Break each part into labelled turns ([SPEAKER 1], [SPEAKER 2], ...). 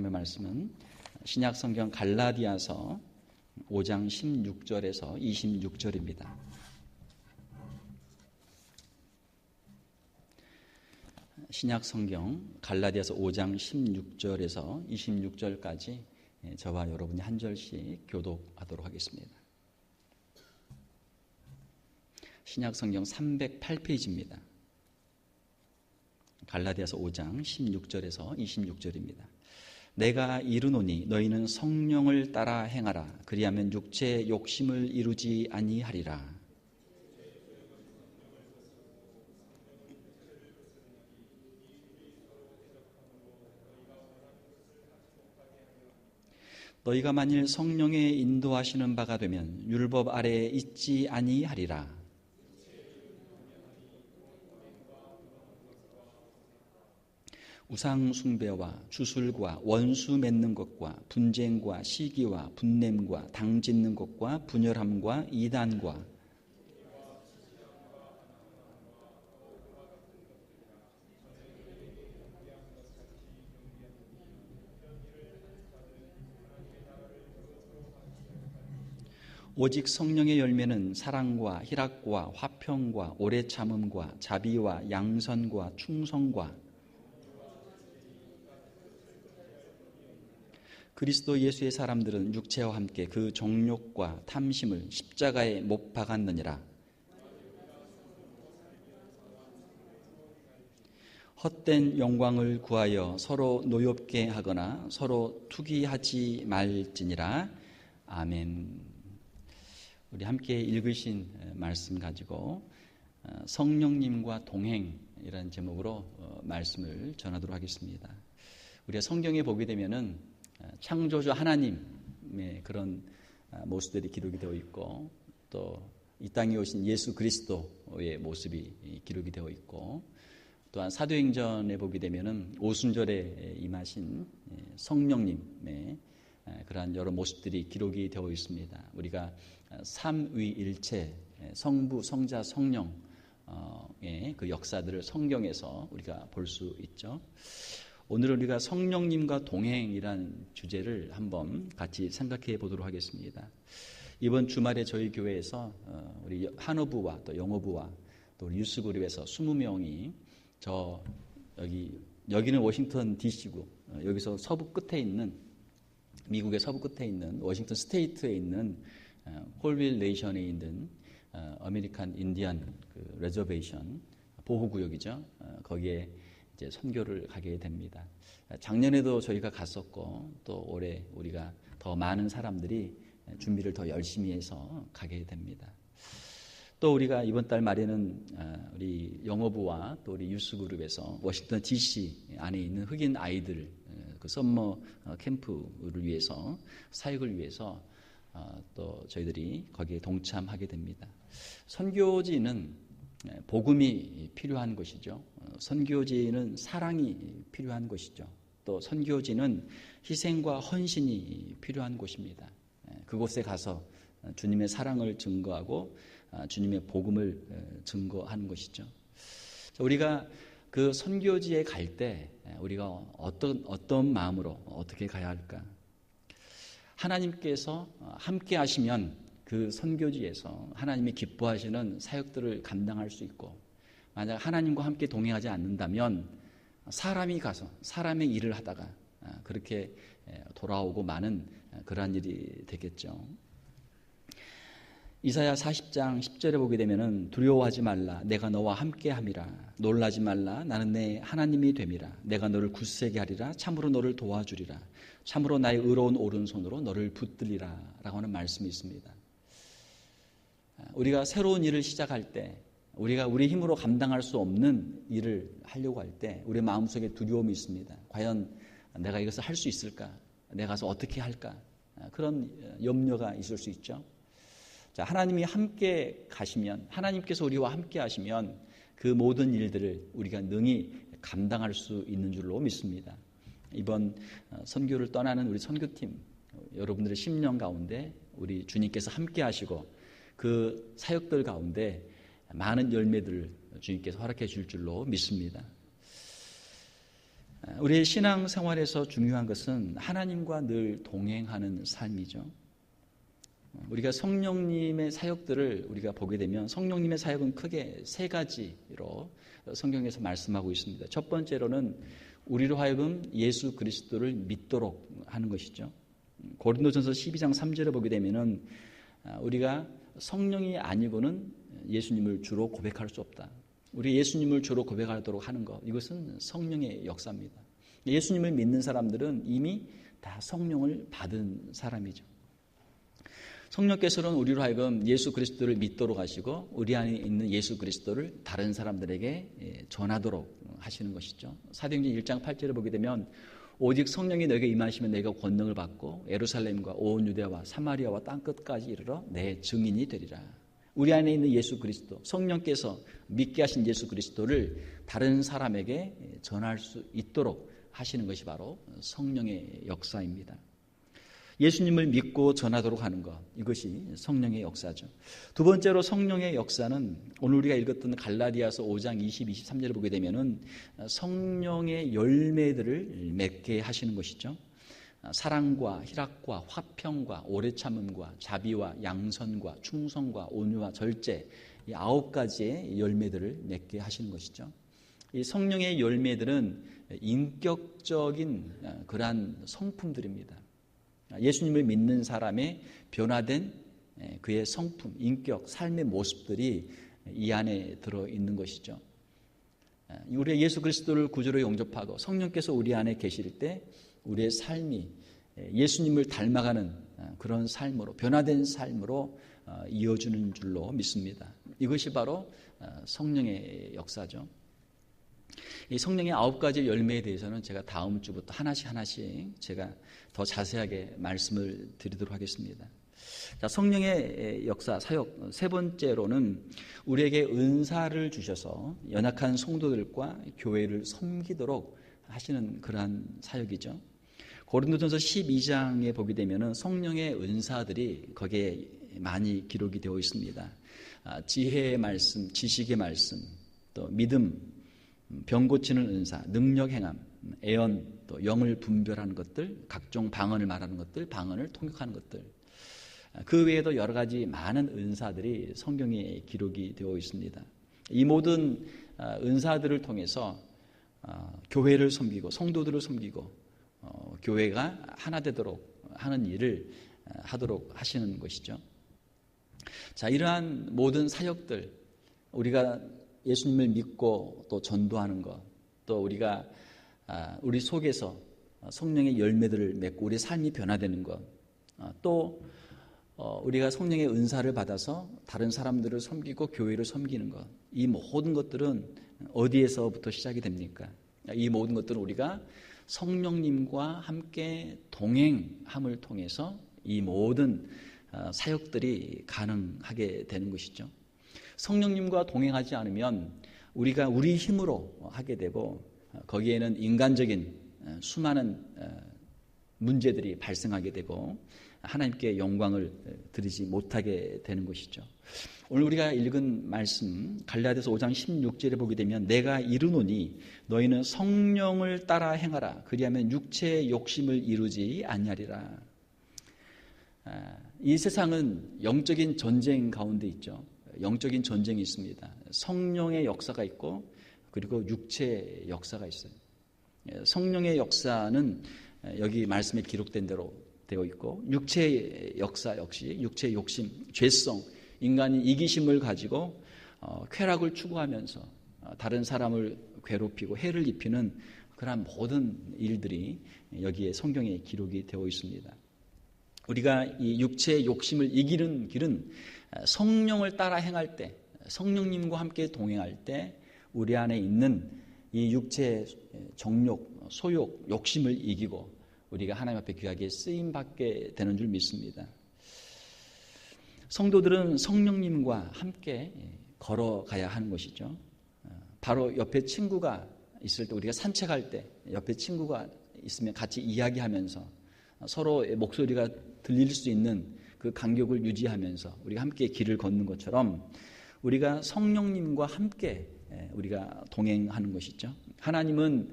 [SPEAKER 1] 말씀은 신약 성경 갈라디아서 5장 16절에서 26절입니다. 신약 성경 갈라디아서 5장 16절에서 26절까지 저와 여러분이 한 절씩 교독하도록 하겠습니다. 신약 성경 308페이지입니다. 갈라디아서 5장 16절에서 26절입니다. 내가 이르노니 너희는 성령을 따라 행하라. 그리하면 육체의 욕심을 이루지 아니하리라. 너희가 만일 성령의 인도하시는 바가 되면 율법 아래에 있지 아니하리라. 우상 숭배와 주술과 원수 맺는 것과 분쟁과 시기와 분냄과 당 짓는 것과 분열함과 이단과 오직 성령의 열매는 사랑과 희락과 화평과 오래 참음과 자비와 양선과 충성과 그리스도 예수의 사람들은 육체와 함께 그 정욕과 탐심을 십자가에 못 박았느니라. 헛된 영광을 구하여 서로 노엽게 하거나 서로 투기하지 말지니라. 아멘. 우리 함께 읽으신 말씀 가지고 성령님과 동행이라는 제목으로 말씀을 전하도록 하겠습니다. 우리가 성경에 보게 되면은 창조주 하나님의 그런 모습들이 기록이 되어 있고 또 이 땅에 오신 예수 그리스도의 모습이 기록이 되어 있고 또한 사도행전에 보게 되면은 오순절에 임하신 성령님의 그러한 여러 모습들이 기록이 되어 있습니다. 우리가 삼위일체 성부, 성자, 성령의 그 역사들을 성경에서 우리가 볼 수 있죠. 오늘 우리가 성령님과 동행이라는 주제를 한번 같이 생각해 보도록 하겠습니다. 이번 주말에 저희 교회에서 우리 한어부와 또 영어부와 또 우리 유스그룹에서 20명이 여기는 워싱턴 DC고 여기서 서부 끝에 있는 미국의 서부 끝에 있는 워싱턴 스테이트에 있는 홀빌 네이션에 있는 아메리칸 인디안 그 레저베이션 보호구역이죠. 거기에 이제 선교를 가게 됩니다. 작년에도 저희가 갔었고 또 올해 우리가 더 많은 사람들이 준비를 더 열심히 해서 가게 됩니다. 또 우리가 이번 달 말에는 우리 영어부와 또 우리 유스그룹에서 워싱턴 DC 안에 있는 흑인 아이들 그 썸머 캠프를 위해서 사역을 위해서 또 저희들이 거기에 동참하게 됩니다. 선교지는 복음이 필요한 것이죠. 선교지는 사랑이 필요한 것이죠. 또 선교지는 희생과 헌신이 필요한 곳입니다. 그곳에 가서 주님의 사랑을 증거하고 주님의 복음을 증거하는 것이죠. 우리가 그 선교지에 갈 때 우리가 어떤 마음으로 어떻게 가야 할까? 하나님께서 함께 하시면 그 선교지에서 하나님이 기뻐하시는 사역들을 감당할 수 있고 만약 하나님과 함께 동행하지 않는다면 사람이 가서 사람의 일을 하다가 그렇게 돌아오고 마는 그러한 일이 되겠죠. 이사야 40장 10절에 보게 되면은 두려워하지 말라 내가 너와 함께함이라 놀라지 말라 나는 내 하나님이 됨이라 내가 너를 굳세게 하리라 참으로 너를 도와주리라 참으로 나의 의로운 오른손으로 너를 붙들리라 라고 하는 말씀이 있습니다. 우리가 새로운 일을 시작할 때 우리가 우리 힘으로 감당할 수 없는 일을 하려고 할 때 우리 마음속에 두려움이 있습니다. 과연 내가 이것을 할 수 있을까? 내가 가서 어떻게 할까? 그런 염려가 있을 수 있죠. 자, 하나님이 함께 가시면 하나님께서 우리와 함께 하시면 그 모든 일들을 우리가 능히 감당할 수 있는 줄로 믿습니다. 이번 선교를 떠나는 우리 선교팀 여러분들의 10년 가운데 우리 주님께서 함께 하시고 그 사역들 가운데 많은 열매들을 주님께서 허락해 줄 줄로 믿습니다. 우리의 신앙생활에서 중요한 것은 하나님과 늘 동행하는 삶이죠. 우리가 성령님의 사역들을 우리가 보게 되면 성령님의 사역은 크게 세 가지로 성경에서 말씀하고 있습니다. 첫 번째로는 우리로 하여금 예수 그리스도를 믿도록 하는 것이죠. 고린도전서 12장 3절에 보게 되면은 우리가 성령이 아니고는 예수님을 주로 고백할 수 없다. 우리 예수님을 주로 고백하도록 하는 것, 이것은 성령의 역사입니다. 예수님을 믿는 사람들은 이미 다 성령을 받은 사람이죠. 성령께서는 우리로 하여금 예수 그리스도를 믿도록 하시고 우리 안에 있는 예수 그리스도를 다른 사람들에게 전하도록 하시는 것이죠. 사도행전 1장 8절에 보게 되면 오직 성령이 너에게 임하시면 너희가 권능을 받고 예루살렘과 온 유대와 사마리아와 땅끝까지 이르러 내 증인이 되리라. 우리 안에 있는 예수 그리스도, 성령께서 믿게 하신 예수 그리스도를 다른 사람에게 전할 수 있도록 하시는 것이 바로 성령의 역사입니다. 예수님을 믿고 전하도록 하는 것, 이것이 성령의 역사죠. 두 번째로 성령의 역사는 오늘 우리가 읽었던 갈라디아서 5장 20, 23절을 보게 되면은 성령의 열매들을 맺게 하시는 것이죠. 사랑과 희락과 화평과 오래 참음과 자비와 양선과 충성과 온유와 절제, 이 9가지의 열매들을 맺게 하시는 것이죠. 이 성령의 열매들은 인격적인 그러한 성품들입니다. 예수님을 믿는 사람의 변화된 그의 성품, 인격, 삶의 모습들이 이 안에 들어있는 것이죠. 우리의 예수 그리스도를 구주로 영접하고 성령께서 우리 안에 계실 때 우리의 삶이 예수님을 닮아가는 그런 삶으로, 변화된 삶으로 이어주는 줄로 믿습니다. 이것이 바로 성령의 역사죠. 이 성령의 9가지 열매에 대해서는 제가 다음 주부터 하나씩 제가 더 자세하게 말씀을 드리도록 하겠습니다. 자, 성령의 역사, 사역 세 번째로는 우리에게 은사를 주셔서 연약한 성도들과 교회를 섬기도록 하시는 그러한 사역이죠. 고린도전서 12장에 보게 되면은 성령의 은사들이 거기에 많이 기록이 되어 있습니다. 지혜의 말씀, 지식의 말씀, 또 믿음, 병 고치는 은사, 능력 행함, 애언, 또 영을 분별하는 것들, 각종 방언을 말하는 것들, 방언을 통역하는 것들, 그 외에도 여러 가지 많은 은사들이 성경에 기록이 되어 있습니다. 이 모든 은사들을 통해서 교회를 섬기고 성도들을 섬기고 교회가 하나 되도록 하는 일을 하도록 하시는 것이죠. 자, 이러한 모든 사역들, 우리가 예수님을 믿고 또 전도하는 것, 또 우리가 우리 속에서 성령의 열매들을 맺고 우리 삶이 변화되는 것, 또 우리가 성령의 은사를 받아서 다른 사람들을 섬기고 교회를 섬기는 것, 이 모든 것들은 어디에서부터 시작이 됩니까? 이 모든 것들은 우리가 성령님과 함께 동행함을 통해서 이 모든 사역들이 가능하게 되는 것이죠. 성령님과 동행하지 않으면 우리가 우리 힘으로 하게 되고 거기에는 인간적인 수많은 문제들이 발생하게 되고 하나님께 영광을 드리지 못하게 되는 것이죠. 오늘 우리가 읽은 말씀 갈라디아서 5장 16절에 보게 되면 내가 이르노니 너희는 성령을 따라 행하라 그리하면 육체의 욕심을 이루지 아니하리라. 이 세상은 영적인 전쟁 가운데 있죠. 영적인 전쟁이 있습니다. 성령의 역사가 있고 그리고 육체의 역사가 있어요. 성령의 역사는 여기 말씀에 기록된 대로 되어 있고 육체의 역사 역시 육체의 욕심, 죄성, 인간이 이기심을 가지고 쾌락을 추구하면서 다른 사람을 괴롭히고 해를 입히는 그러한 모든 일들이 여기에 성경에 기록이 되어 있습니다. 우리가 이 육체의 욕심을 이기는 길은 성령을 따라 행할 때, 성령님과 함께 동행할 때 우리 안에 있는 이 육체의 정욕, 소욕, 욕심을 이기고 우리가 하나님 앞에 귀하게 쓰임받게 되는 줄 믿습니다. 성도들은 성령님과 함께 걸어가야 하는 것이죠. 바로 옆에 친구가 있을 때 우리가 산책할 때 옆에 친구가 있으면 같이 이야기하면서 서로의 목소리가 들릴 수 있는 그 간격을 유지하면서 우리가 함께 길을 걷는 것처럼 우리가 성령님과 함께 우리가 동행하는 것이죠. 하나님은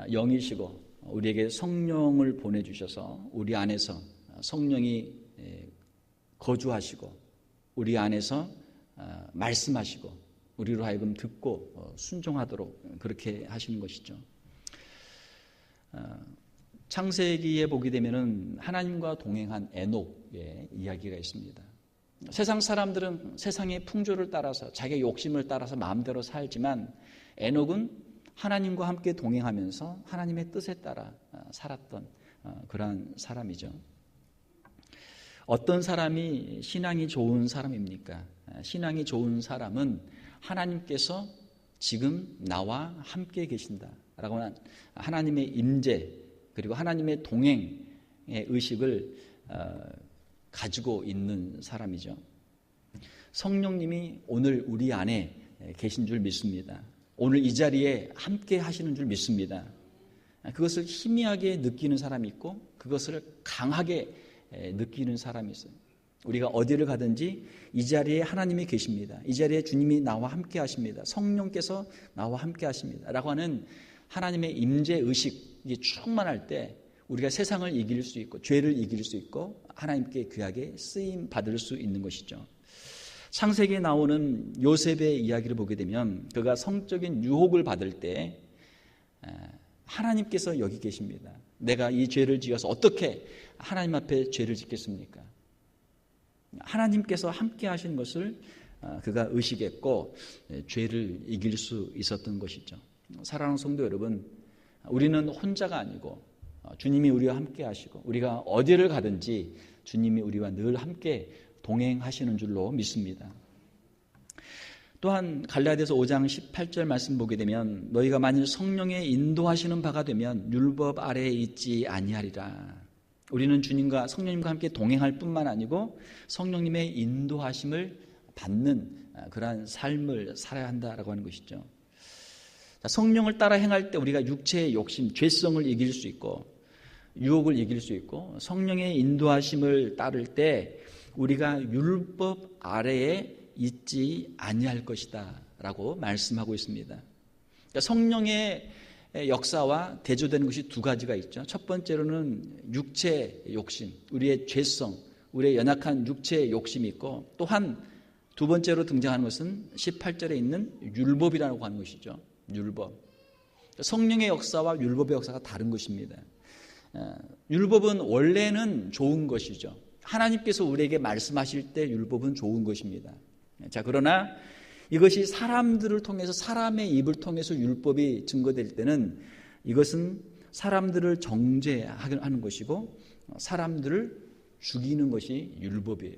[SPEAKER 1] 영이시고 우리에게 성령을 보내주셔서 우리 안에서 성령이 거주하시고 우리 안에서 말씀하시고 우리로 하여금 듣고 순종하도록 그렇게 하시는 것이죠. 창세기에 보게 되면은 하나님과 동행한 에녹의 이야기가 있습니다. 세상 사람들은 세상의 풍조를 따라서 자기의 욕심을 따라서 마음대로 살지만 에녹은 하나님과 함께 동행하면서 하나님의 뜻에 따라 살았던 그러한 사람이죠. 어떤 사람이 신앙이 좋은 사람입니까? 신앙이 좋은 사람은 하나님께서 지금 나와 함께 계신다라고 하는 하나님의 임재 그리고 하나님의 동행의 의식을 가지고 있는 사람이죠. 성령님이 오늘 우리 안에 계신 줄 믿습니다. 오늘 이 자리에 함께 하시는 줄 믿습니다. 그것을 희미하게 느끼는 사람이 있고 그것을 강하게 느끼는 사람이 있어요. 우리가 어디를 가든지 이 자리에 하나님이 계십니다. 이 자리에 주님이 나와 함께 하십니다. 성령께서 나와 함께 하십니다. 라고 하는 하나님의 임재 의식이 충만할 때 우리가 세상을 이길 수 있고 죄를 이길 수 있고 하나님께 귀하게 쓰임 받을 수 있는 것이죠. 창세기에 나오는 요셉의 이야기를 보게 되면 그가 성적인 유혹을 받을 때 하나님께서 여기 계십니다. 내가 이 죄를 지어서 어떻게 하나님 앞에 죄를 짓겠습니까? 하나님께서 함께 하신 것을 그가 의식했고 죄를 이길 수 있었던 것이죠. 사랑하는 성도 여러분, 우리는 혼자가 아니고 주님이 우리와 함께 하시고 우리가 어디를 가든지 주님이 우리와 늘 함께 동행하시는 줄로 믿습니다. 또한 갈라디아서 5장 18절 말씀 보게 되면 너희가 만일 성령의 인도하시는 바가 되면 율법 아래에 있지 아니하리라. 우리는 주님과 성령님과 함께 동행할 뿐만 아니고 성령님의 인도하심을 받는 그러한 삶을 살아야 한다라고 하는 것이죠. 성령을 따라 행할 때 우리가 육체의 욕심, 죄성을 이길 수 있고 유혹을 이길 수 있고 성령의 인도하심을 따를 때 우리가 율법 아래에 있지 아니할 것이다 라고 말씀하고 있습니다. 그러니까 성령의 역사와 대조되는 것이 두 가지가 있죠. 첫 번째로는 육체 욕심, 우리의 죄성, 우리의 연약한 육체의 욕심이 있고 또한 두 번째로 등장하는 것은 18절에 있는 율법이라고 하는 것이죠. 율법. 성령의 역사와 율법의 역사가 다른 것입니다. 율법은 원래는 좋은 것이죠. 하나님께서 우리에게 말씀하실 때 율법은 좋은 것입니다. 자, 그러나 이것이 사람들을 통해서 사람의 입을 통해서 율법이 증거될 때는 이것은 사람들을 정죄하는 것이고 사람들을 죽이는 것이 율법이에요.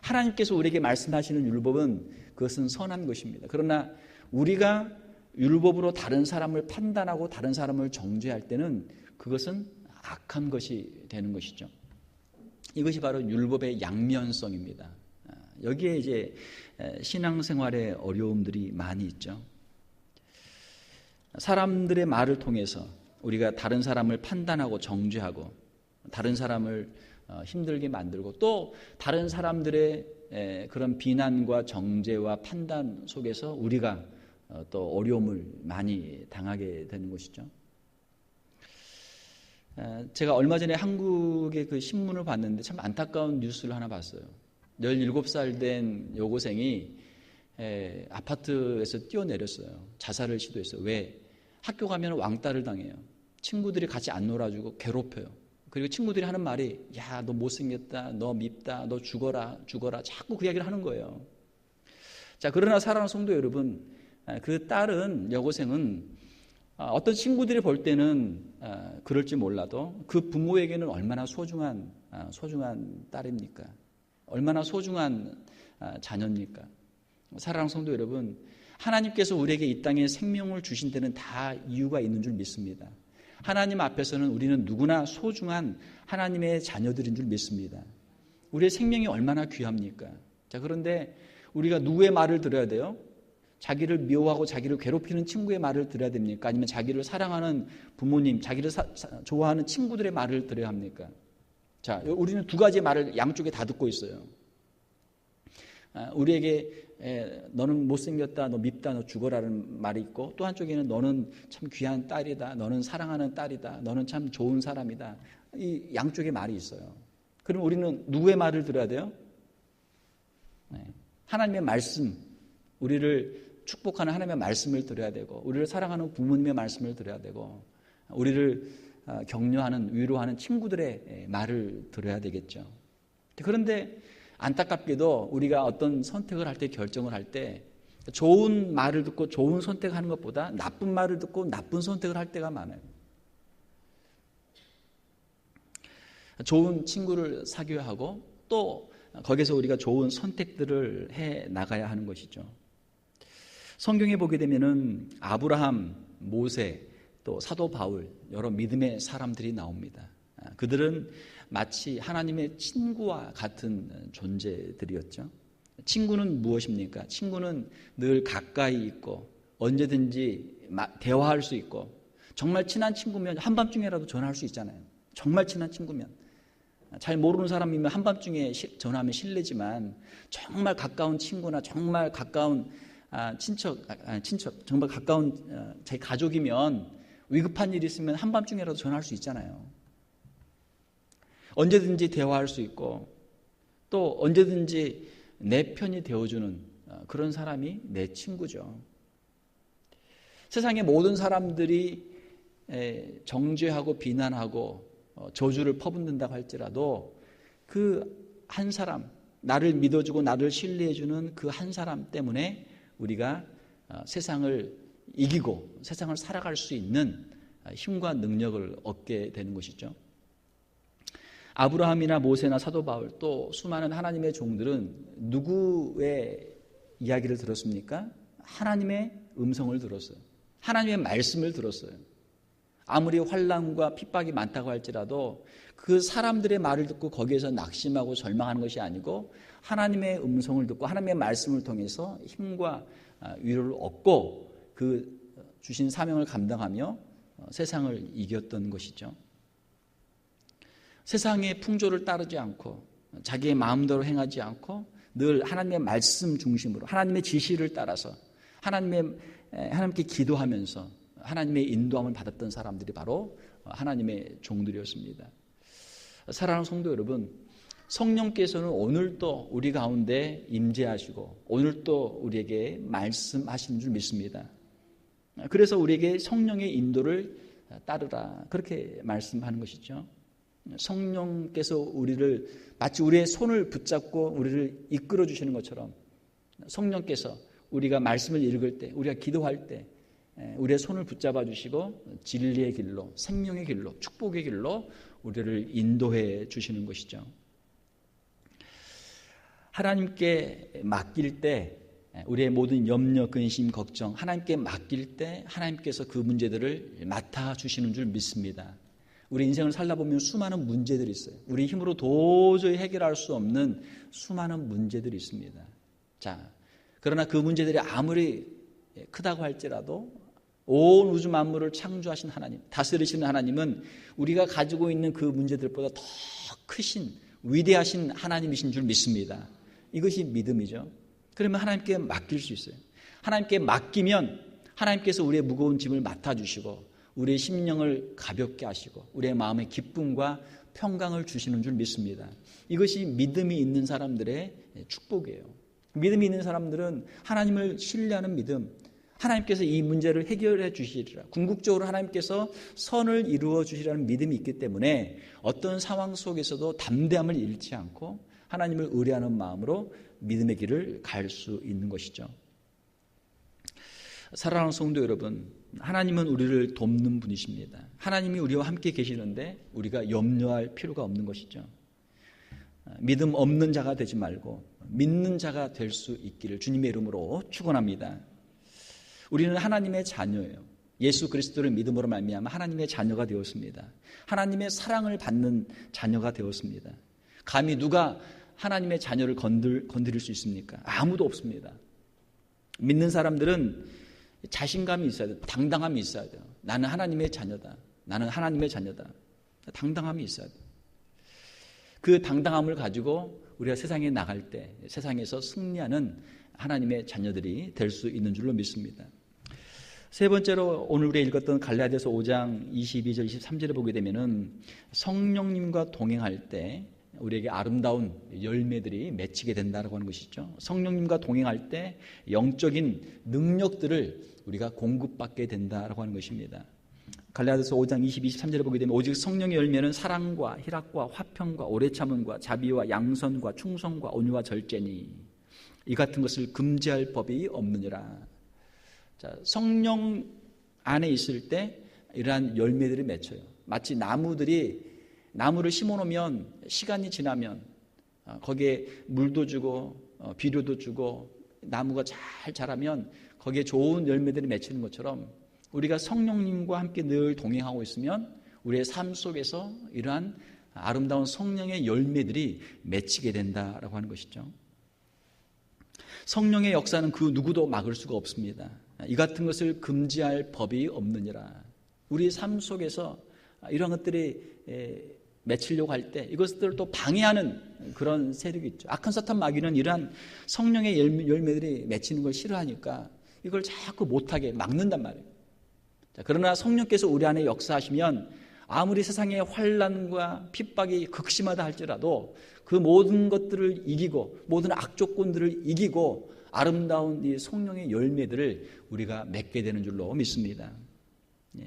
[SPEAKER 1] 하나님께서 우리에게 말씀하시는 율법은 그것은 선한 것입니다. 그러나 우리가 율법으로 다른 사람을 판단하고 다른 사람을 정죄할 때는 그것은 악한 것이 되는 것이죠. 이것이 바로 율법의 양면성입니다. 여기에 이제 신앙생활의 어려움들이 많이 있죠. 사람들의 말을 통해서 우리가 다른 사람을 판단하고 정죄하고 다른 사람을 힘들게 만들고 또 다른 사람들의 그런 비난과 정죄와 판단 속에서 우리가 또 어려움을 많이 당하게 되는 것이죠. 제가 얼마 전에 한국의 그 신문을 봤는데 참 안타까운 뉴스를 하나 봤어요. 17살 된 여고생이 아파트에서 뛰어내렸어요. 자살을 시도했어요. 왜? 학교 가면 왕따를 당해요. 친구들이 같이 안 놀아주고 괴롭혀요. 그리고 친구들이 하는 말이 야, 너 못생겼다, 너 밉다, 너 죽어라, 죽어라 자꾸 그 이야기를 하는 거예요. 자, 그러나 사랑하는 성도 여러분, 그 딸은 여고생은 어떤 친구들이 볼 때는 그럴지 몰라도 그 부모에게는 얼마나 소중한 딸입니까? 얼마나 소중한 자녀입니까? 사랑하는 성도 여러분, 하나님께서 우리에게 이 땅에 생명을 주신 데는 다 이유가 있는 줄 믿습니다. 하나님 앞에서는 우리는 누구나 소중한 하나님의 자녀들인 줄 믿습니다. 우리의 생명이 얼마나 귀합니까? 자, 그런데 우리가 누구의 말을 들어야 돼요? 자기를 미워하고 자기를 괴롭히는 친구의 말을 들어야 됩니까? 아니면 자기를 사랑하는 부모님, 자기를 좋아하는 친구들의 말을 들어야 합니까? 자, 우리는 두 가지의 말을 양쪽에 다 듣고 있어요. 우리에게 너는 못생겼다, 너 밉다, 너 죽어라는 말이 있고, 또 한쪽에는 너는 참 귀한 딸이다, 너는 사랑하는 딸이다, 너는 참 좋은 사람이다. 이 양쪽의 말이 있어요. 그럼 우리는 누구의 말을 들어야 돼요? 하나님의 말씀, 우리를 축복하는 하나님의 말씀을 들어야 되고, 우리를 사랑하는 부모님의 말씀을 들어야 되고, 우리를 격려하는, 위로하는 친구들의 말을 들어야 되겠죠. 그런데 안타깝게도 우리가 어떤 선택을 할 때, 결정을 할 때 좋은 말을 듣고 좋은 선택하는 것보다 나쁜 말을 듣고 나쁜 선택을 할 때가 많아요. 좋은 친구를 사귀어야 하고 또 거기서 우리가 좋은 선택들을 해 나가야 하는 것이죠. 성경에 보게 되면은 아브라함, 모세, 또 사도 바울, 여러 믿음의 사람들이 나옵니다. 그들은 마치 하나님의 친구와 같은 존재들이었죠. 친구는 무엇입니까? 친구는 늘 가까이 있고 언제든지 대화할 수 있고, 정말 친한 친구면 한밤중에라도 전화할 수 있잖아요. 정말 친한 친구면. 잘 모르는 사람이면 한밤중에 전화하면 실례지만, 정말 가까운 친구나 정말 가까운 친척, 정말 가까운 제 가족이면 위급한 일이 있으면 한밤중에라도 전화할 수 있잖아요. 언제든지 대화할 수 있고 또 언제든지 내 편이 되어주는 그런 사람이 내 친구죠. 세상의 모든 사람들이 정죄하고 비난하고 저주를 퍼붓는다고 할지라도 그 한 사람, 나를 믿어주고 나를 신뢰해주는 그 한 사람 때문에 우리가 세상을 이기고 세상을 살아갈 수 있는 힘과 능력을 얻게 되는 것이죠. 아브라함이나 모세나 사도 바울, 또 수많은 하나님의 종들은 누구의 이야기를 들었습니까? 하나님의 음성을 들었어요. 하나님의 말씀을 들었어요. 아무리 환난과 핍박이 많다고 할지라도 그 사람들의 말을 듣고 거기에서 낙심하고 절망하는 것이 아니고 하나님의 음성을 듣고 하나님의 말씀을 통해서 힘과 위로를 얻고 그 주신 사명을 감당하며 세상을 이겼던 것이죠. 세상의 풍조를 따르지 않고 자기의 마음대로 행하지 않고 늘 하나님의 말씀 중심으로 하나님의 지시를 따라서 하나님께 기도하면서 하나님의 인도함을 받았던 사람들이 바로 하나님의 종들이었습니다. 사랑하는 성도 여러분, 성령께서는 오늘도 우리 가운데 임재하시고 오늘도 우리에게 말씀하시는 줄 믿습니다. 그래서 우리에게 성령의 인도를 따르라, 그렇게 말씀하는 것이죠. 성령께서 우리를 마치 우리의 손을 붙잡고 우리를 이끌어 주시는 것처럼 성령께서 우리가 말씀을 읽을 때, 우리가 기도할 때 우리의 손을 붙잡아 주시고 진리의 길로, 생명의 길로, 축복의 길로 우리를 인도해 주시는 것이죠. 하나님께 맡길 때 우리의 모든 염려, 근심, 걱정 하나님께 맡길 때 하나님께서 그 문제들을 맡아주시는 줄 믿습니다. 우리 인생을 살다 보면 수많은 문제들이 있어요. 우리 힘으로 도저히 해결할 수 없는 수많은 문제들이 있습니다. 자, 그러나 그 문제들이 아무리 크다고 할지라도 온 우주 만물을 창조하신 하나님, 다스리시는 하나님은 우리가 가지고 있는 그 문제들보다 더 크신 위대하신 하나님이신 줄 믿습니다. 이것이 믿음이죠. 그러면 하나님께 맡길 수 있어요. 하나님께 맡기면 하나님께서 우리의 무거운 짐을 맡아주시고 우리의 심령을 가볍게 하시고 우리의 마음에 기쁨과 평강을 주시는 줄 믿습니다. 이것이 믿음이 있는 사람들의 축복이에요. 믿음이 있는 사람들은 하나님을 신뢰하는 믿음, 하나님께서 이 문제를 해결해 주시리라, 궁극적으로 하나님께서 선을 이루어 주시라는 믿음이 있기 때문에 어떤 상황 속에서도 담대함을 잃지 않고 하나님을 의뢰하는 마음으로 믿음의 길을 갈 수 있는 것이죠. 사랑하는 성도 여러분, 하나님은 우리를 돕는 분이십니다. 하나님이 우리와 함께 계시는데 우리가 염려할 필요가 없는 것이죠. 믿음 없는 자가 되지 말고 믿는 자가 될 수 있기를 주님의 이름으로 축원합니다. 우리는 하나님의 자녀예요. 예수 그리스도를 믿음으로 말미암아 하나님의 자녀가 되었습니다. 하나님의 사랑을 받는 자녀가 되었습니다. 감히 누가 하나님의 자녀를 건드릴 수 있습니까? 아무도 없습니다. 믿는 사람들은 자신감이 있어야 돼요. 당당함이 있어야 돼요. 나는 하나님의 자녀다. 나는 하나님의 자녀다. 당당함이 있어야 돼요. 그 당당함을 가지고 우리가 세상에 나갈 때 세상에서 승리하는 하나님의 자녀들이 될 수 있는 줄로 믿습니다. 세 번째로 오늘 우리가 읽었던 갈라디아서 5장 22절 23절에 보게 되면은 성령님과 동행할 때 우리에게 아름다운 열매들이 맺히게 된다고 하는 것이죠. 성령님과 동행할 때 영적인 능력들을 우리가 공급받게 된다고 하는 것입니다. 갈라디아서 5장 23절에 보게 되면 오직 성령의 열매는 사랑과 희락과 화평과 오래 참음과 자비와 양선과 충성과 온유와 절제니 이 같은 것을 금지할 법이 없느니라. 자, 성령 안에 있을 때 이러한 열매들이 맺혀요. 마치 나무를 심어놓으면 시간이 지나면 거기에 물도 주고 비료도 주고 나무가 잘 자라면 거기에 좋은 열매들이 맺히는 것처럼 우리가 성령님과 함께 늘 동행하고 있으면 우리의 삶 속에서 이러한 아름다운 성령의 열매들이 맺히게 된다라고 하는 것이죠. 성령의 역사는 그 누구도 막을 수가 없습니다. 이 같은 것을 금지할 법이 없느니라. 우리 삶 속에서 이런 것들이 맺히려고 할 때 이것들을 또 방해하는 그런 세력이 있죠. 악한 사탄 마귀는 이러한 성령의 열매들이 맺히는 걸 싫어하니까 이걸 자꾸 못하게 막는단 말이에요. 자, 그러나 성령께서 우리 안에 역사하시면 아무리 세상의 환난과 핍박이 극심하다 할지라도 그 모든 것들을 이기고 모든 악조건들을 이기고 아름다운 이 성령의 열매들을 우리가 맺게 되는 줄로 믿습니다.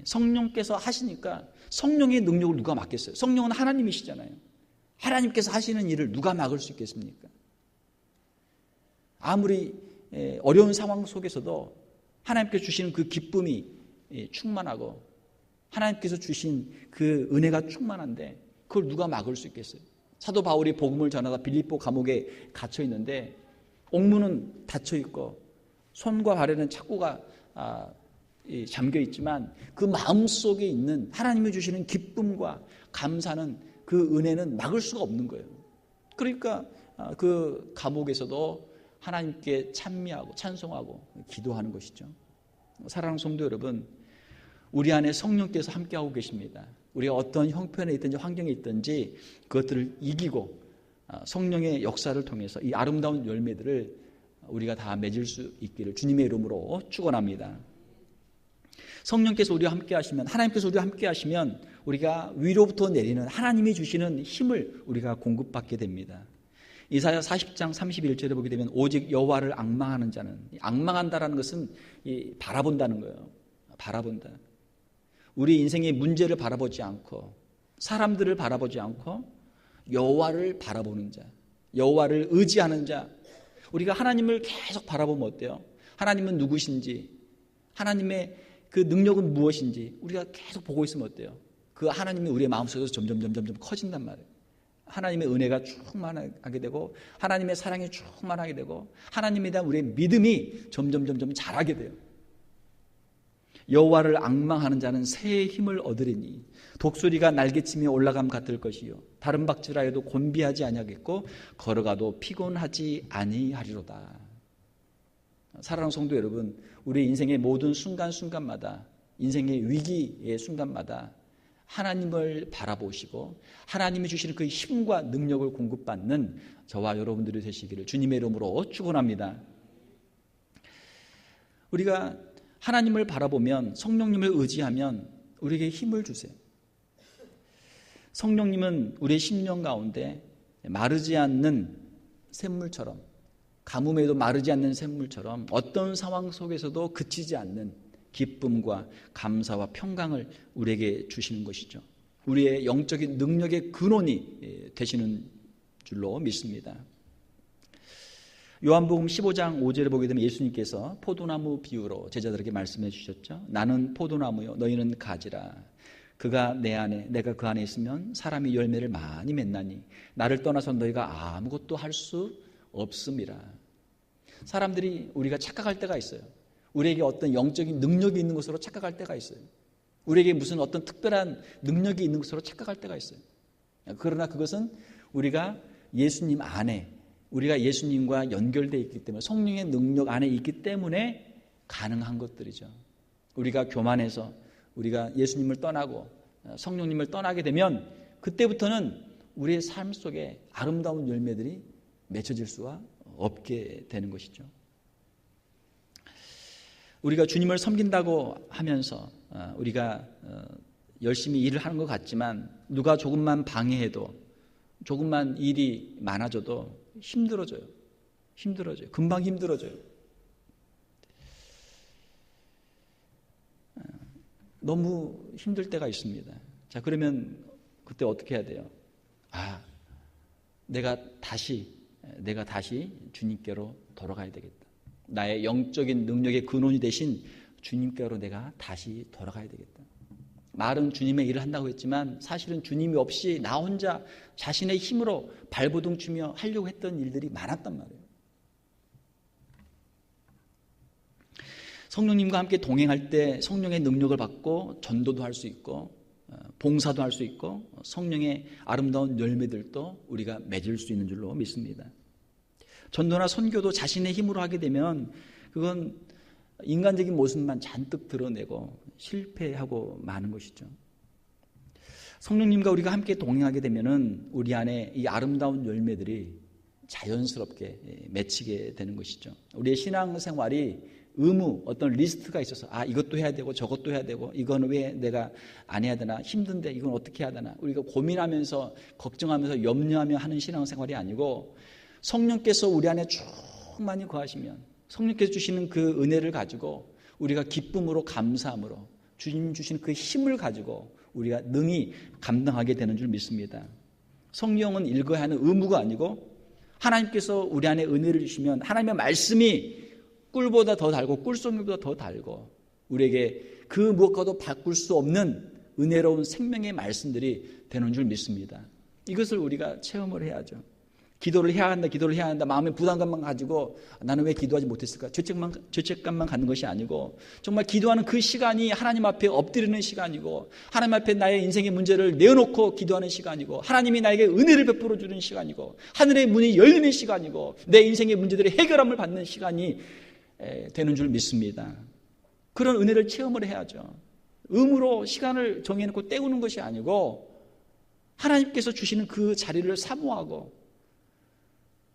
[SPEAKER 1] 성령께서 하시니까 성령의 능력을 누가 막겠어요? 성령은 하나님이시잖아요. 하나님께서 하시는 일을 누가 막을 수 있겠습니까? 아무리 어려운 상황 속에서도 하나님께서 주시는 그 기쁨이 충만하고 하나님께서 주신 그 은혜가 충만한데 그걸 누가 막을 수 있겠어요? 사도 바울이 복음을 전하다 빌립보 감옥에 갇혀 있는데 옥문은 닫혀 있고 손과 발에는 착고가 잠겨 있지만 그 마음속에 있는 하나님이 주시는 기쁨과 감사는 그 은혜는 막을 수가 없는 거예요. 그러니까 그 감옥에서도 하나님께 찬미하고 찬송하고 기도하는 것이죠. 사랑하는 성도 여러분, 우리 안에 성령께서 함께하고 계십니다. 우리가 어떤 형편에 있든지 환경에 있든지 그것들을 이기고 성령의 역사를 통해서 이 아름다운 열매들을 우리가 다 맺을 수 있기를 주님의 이름으로 축원합니다. 성령께서 우리와 함께 하시면 하나님께서 우리와 함께 하시면 우리가 위로부터 내리는 하나님이 주시는 힘을 우리가 공급받게 됩니다. 이사야 40장 31절에 보게 되면 오직 여호와를 앙망하는 자는, 앙망한다라는 것은 바라본다는 거예요. 바라본다. 우리 인생의 문제를 바라보지 않고 사람들을 바라보지 않고 여호와를 바라보는 자, 여호와를 의지하는 자. 우리가 하나님을 계속 바라보면 어때요? 하나님은 누구신지, 하나님의 그 능력은 무엇인지 우리가 계속 보고 있으면 어때요? 그 하나님이 우리의 마음속에서 점점 커진단 말이에요. 하나님의 은혜가 충만하게 되고 하나님의 사랑이 충만하게 되고 하나님에 대한 우리의 믿음이 점점 자라게 돼요. 여호와를 앙망하는 자는 새의 힘을 얻으리니 독수리가 날개치며 올라감 같을 것이요 다른 박질하여도 곤비하지 아니하겠고 걸어가도 피곤하지 아니하리로다. 사랑하는 성도 여러분, 우리 인생의 모든 순간순간마다 인생의 위기의 순간마다 하나님을 바라보시고 하나님이 주시는 그 힘과 능력을 공급받는 저와 여러분들이 되시기를 주님의 이름으로 축원합니다. 우리가 하나님을 바라보면 성령님을 의지하면 우리에게 힘을 주세요. 성령님은 우리의 심령 가운데 마르지 않는 샘물처럼, 가뭄에도 마르지 않는 샘물처럼 어떤 상황 속에서도 그치지 않는 기쁨과 감사와 평강을 우리에게 주시는 것이죠. 우리의 영적인 능력의 근원이 되시는 줄로 믿습니다. 요한복음 15장 5절에 보게 되면 예수님께서 포도나무 비유로 제자들에게 말씀해 주셨죠. 나는 포도나무요 너희는 가지라. 그가 내 안에 내가 그 안에 있으면 사람이 열매를 많이 맺나니 나를 떠나서 너희가 아무것도 할 수 없음이라. 사람들이 우리가 착각할 때가 있어요. 우리에게 어떤 영적인 능력이 있는 것으로 착각할 때가 있어요. 우리에게 무슨 어떤 특별한 능력이 있는 것으로 착각할 때가 있어요. 그러나 그것은 우리가 예수님 안에, 우리가 예수님과 연결되어 있기 때문에, 성령의 능력 안에 있기 때문에 가능한 것들이죠. 우리가 교만해서 우리가 예수님을 떠나고 성령님을 떠나게 되면 그때부터는 우리의 삶 속에 아름다운 열매들이 맺혀질 수가 없게 되는 것이죠. 우리가 주님을 섬긴다고 하면서 우리가 열심히 일을 하는 것 같지만 누가 조금만 방해해도, 조금만 일이 많아져도 힘들어져요. 금방 힘들어져요. 너무 힘들 때가 있습니다. 자, 그러면 그때 어떻게 해야 돼요? 내가 다시 주님께로 돌아가야 되겠다. 나의 영적인 능력의 근원이 되신 주님께로 내가 다시 돌아가야 되겠다. 말은 주님의 일을 한다고 했지만 사실은 주님이 없이 나 혼자 자신의 힘으로 발버둥 치며 하려고 했던 일들이 많았단 말이에요. 성령님과 함께 동행할 때 성령의 능력을 받고 전도도 할 수 있고 봉사도 할 수 있고 성령의 아름다운 열매들도 우리가 맺을 수 있는 줄로 믿습니다. 전도나 선교도 자신의 힘으로 하게 되면 그건 인간적인 모습만 잔뜩 드러내고 실패하고 마는 것이죠. 성령님과 우리가 함께 동행하게 되면은 우리 안에 이 아름다운 열매들이 자연스럽게 맺히게 되는 것이죠. 우리의 신앙생활이 어떤 리스트가 있어서 이것도 해야 되고 저것도 해야 되고 이건 왜 내가 안 해야 되나, 힘든데 이건 어떻게 해야 되나, 우리가 고민하면서 걱정하면서 염려하며 하는 신앙생활이 아니고 성령께서 우리 안에 충만히 거하시면 성령께서 주시는 그 은혜를 가지고 우리가 기쁨으로 감사함으로 주님 주시는 그 힘을 가지고 우리가 능히 감당하게 되는 줄 믿습니다. 성경은 읽어야 하는 의무가 아니고 하나님께서 우리 안에 은혜를 주시면 하나님의 말씀이 꿀보다 더 달고 꿀송이보다 더 달고 우리에게 그 무엇과도 바꿀 수 없는 은혜로운 생명의 말씀들이 되는 줄 믿습니다. 이것을 우리가 체험을 해야죠. 기도를 해야 한다 마음의 부담감만 가지고 나는 왜 기도하지 못했을까, 죄책감만 갖는 것이 아니고 정말 기도하는 그 시간이 하나님 앞에 엎드리는 시간이고 하나님 앞에 나의 인생의 문제를 내어놓고 기도하는 시간이고 하나님이 나에게 은혜를 베풀어 주는 시간이고 하늘의 문이 열리는 시간이고 내 인생의 문제들의 해결함을 받는 시간이 되는 줄 믿습니다. 그런 은혜를 체험을 해야죠. 의무로 시간을 정해놓고 때우는 것이 아니고 하나님께서 주시는 그 자리를 사모하고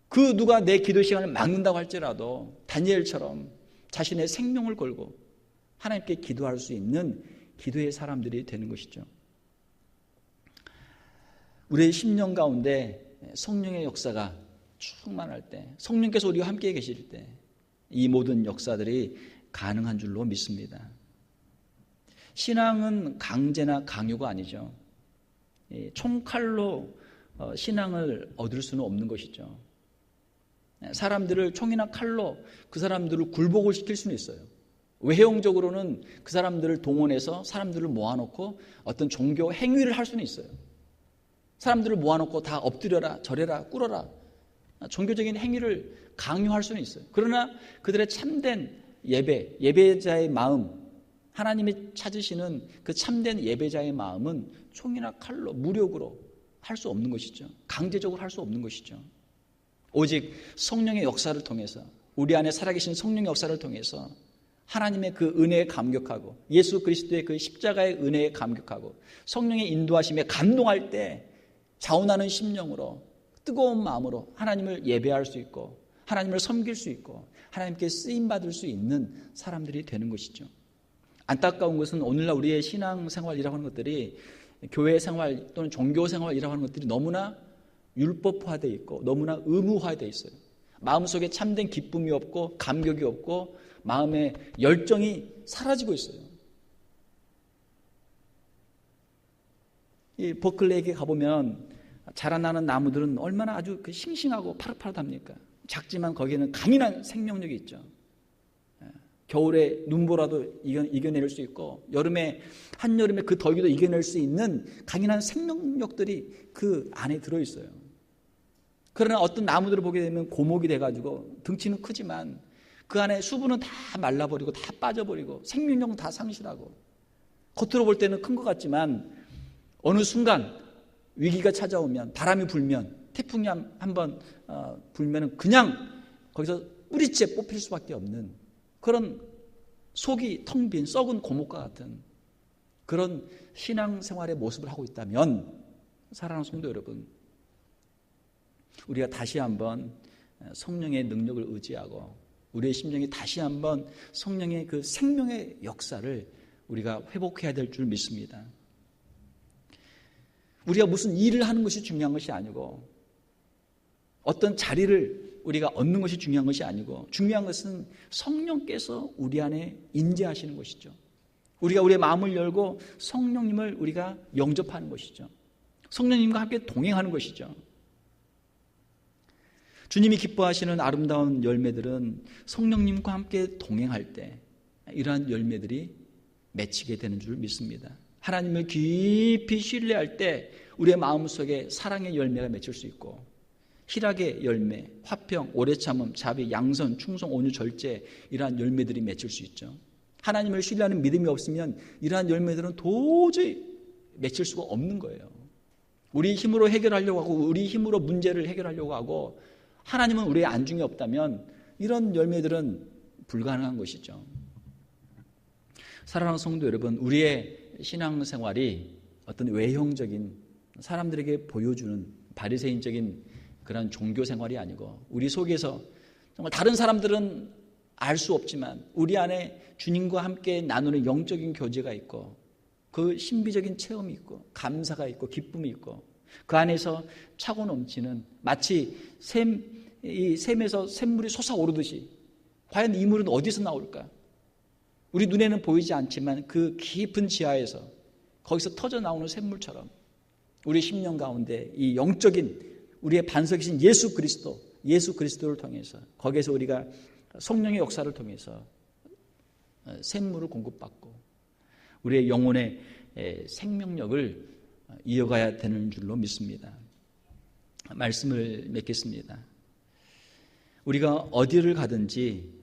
[SPEAKER 1] 그 누가 내 기도 시간을 막는다고 할지라도 다니엘처럼 자신의 생명을 걸고 하나님께 기도할 수 있는 기도의 사람들이 되는 것이죠. 우리의 심령 가운데 성령의 역사가 충만할 때, 성령께서 우리와 함께 계실 때 이 모든 역사들이 가능한 줄로 믿습니다. 신앙은 강제나 강요가 아니죠. 총칼로 신앙을 얻을 수는 없는 것이죠. 사람들을 총이나 칼로 그 사람들을 굴복을 시킬 수는 있어요. 외형적으로는 그 사람들을 동원해서 사람들을 모아놓고 어떤 종교 행위를 할 수는 있어요. 사람들을 모아놓고 다 엎드려라, 절해라, 꿇어라, 종교적인 행위를 강요할 수는 있어요. 그러나 그들의 참된 예배자의 마음, 하나님이 찾으시는 그 참된 예배자의 마음은 총이나 칼로, 무력으로 할 수 없는 것이죠. 강제적으로 할 수 없는 것이죠. 오직 성령의 역사를 통해서, 우리 안에 살아계신 성령의 역사를 통해서 하나님의 그 은혜에 감격하고 예수 그리스도의 그 십자가의 은혜에 감격하고 성령의 인도하심에 감동할 때 자원하는 심령으로 뜨거운 마음으로 하나님을 예배할 수 있고 하나님을 섬길 수 있고 하나님께 쓰임받을 수 있는 사람들이 되는 것이죠. 안타까운 것은 오늘날 우리의 신앙생활이라고 하는 것들이, 교회 생활 또는 종교 생활이라고 하는 것들이 너무나 율법화되어 있고 너무나 의무화되어 있어요. 마음속에 참된 기쁨이 없고 감격이 없고 마음의 열정이 사라지고 있어요. 이 버클레이에 가보면 자라나는 나무들은 얼마나 아주 싱싱하고 파릇파릇합니까? 작지만 거기에는 강인한 생명력이 있죠. 겨울에 눈보라도 이겨낼 수 있고 한여름에 그 더위도 이겨낼 수 있는 강인한 생명력들이 그 안에 들어있어요. 그러나 어떤 나무들을 보게 되면 고목이 돼가지고 덩치는 크지만 그 안에 수분은 다 말라버리고 다 빠져버리고 생명력은 다 상실하고 겉으로 볼 때는 큰 것 같지만 어느 순간 위기가 찾아오면, 바람이 불면, 태풍이 한번 불면은 그냥 거기서 뿌리째 뽑힐 수밖에 없는 그런 속이 텅 빈 썩은 고목과 같은 그런 신앙생활의 모습을 하고 있다면, 사랑하는 성도 여러분, 우리가 다시 한번 성령의 능력을 의지하고 우리의 심령이 다시 한번 성령의 그 생명의 역사를 우리가 회복해야 될 줄 믿습니다. 우리가 무슨 일을 하는 것이 중요한 것이 아니고 어떤 자리를 우리가 얻는 것이 중요한 것이 아니고 중요한 것은 성령께서 우리 안에 임재하시는 것이죠. 우리가 우리의 마음을 열고 성령님을 우리가 영접하는 것이죠. 성령님과 함께 동행하는 것이죠. 주님이 기뻐하시는 아름다운 열매들은 성령님과 함께 동행할 때 이러한 열매들이 맺히게 되는 줄 믿습니다. 하나님을 깊이 신뢰할 때 우리의 마음속에 사랑의 열매가 맺힐 수 있고 희락의 열매, 화평, 오래 참음, 자비, 양선, 충성, 온유, 절제 이러한 열매들이 맺힐 수 있죠. 하나님을 신뢰하는 믿음이 없으면 이러한 열매들은 도저히 맺힐 수가 없는 거예요. 우리 힘으로 해결하려고 하고 우리 힘으로 문제를 해결하려고 하고 하나님은 우리의 안중에 없다면 이런 열매들은 불가능한 것이죠. 사랑하는 성도 여러분, 우리의 신앙생활이 어떤 외형적인 사람들에게 보여주는 바리새인적인 그런 종교생활이 아니고 우리 속에서 정말 다른 사람들은 알 수 없지만 우리 안에 주님과 함께 나누는 영적인 교제가 있고 그 신비적인 체험이 있고 감사가 있고 기쁨이 있고 그 안에서 차고 넘치는 마치 이 샘에서 샘물이 솟아오르듯이 과연 이 물은 어디서 나올까? 우리 눈에는 보이지 않지만 그 깊은 지하에서 거기서 터져 나오는 샘물처럼 우리 심령 가운데 이 영적인 우리의 반석이신 예수 그리스도를 통해서 거기에서 우리가 성령의 역사를 통해서 샘물을 공급받고 우리의 영혼의 생명력을 이어가야 되는 줄로 믿습니다. 말씀을 맺겠습니다. 우리가 어디를 가든지